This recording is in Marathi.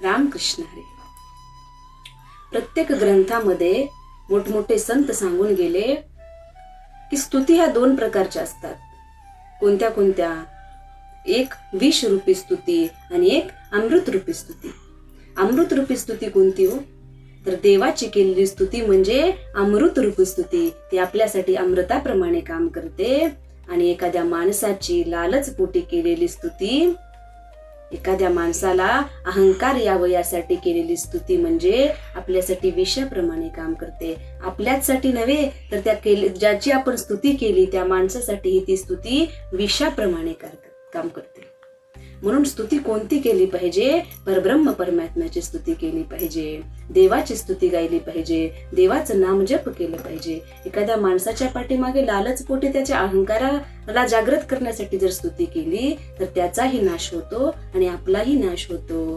रामकृष्ण हरी. प्रत्येक ग्रंथामध्ये मोठमोठे संत सांगून गेले की स्तुती ह्या दोन प्रकारच्या असतात. कोणत्या कोणत्या? एक विष रूपी स्तुती आणि एक अमृत रूपी स्तुती. अमृत रूपी स्तुती कोणती हो? तर देवाची केलेली स्तुती म्हणजे अमृत रूपी स्तुती. ती आपल्यासाठी अमृताप्रमाणे काम करते. आणि एखाद्या माणसाची लालच पोटी केलेली स्तुती, एखाद्या माणसाला अहंकार यावं यासाठी केलेली स्तुती म्हणजे आपल्यासाठी विषाप्रमाणे काम करते. आपल्यासाठी नव्हे तर ज्याची आपण स्तुती केली त्या माणसासाठी ती स्तुती विषाप्रमाणे काम करते. म्हणून स्तुती कोणती केली पाहिजे? परब्रह्म परमात्म्याची स्तुती केली पाहिजे, देवाची स्तुती गायली पाहिजे, देवाचं नाम जप केलं पाहिजे. एखाद्या माणसाच्या पाठीमागे लालच पोटी त्याच्या अहंकाराला जागृत करण्यासाठी जर स्तुती केली तर त्याचाही नाश होतो आणि आपलाही नाश होतो.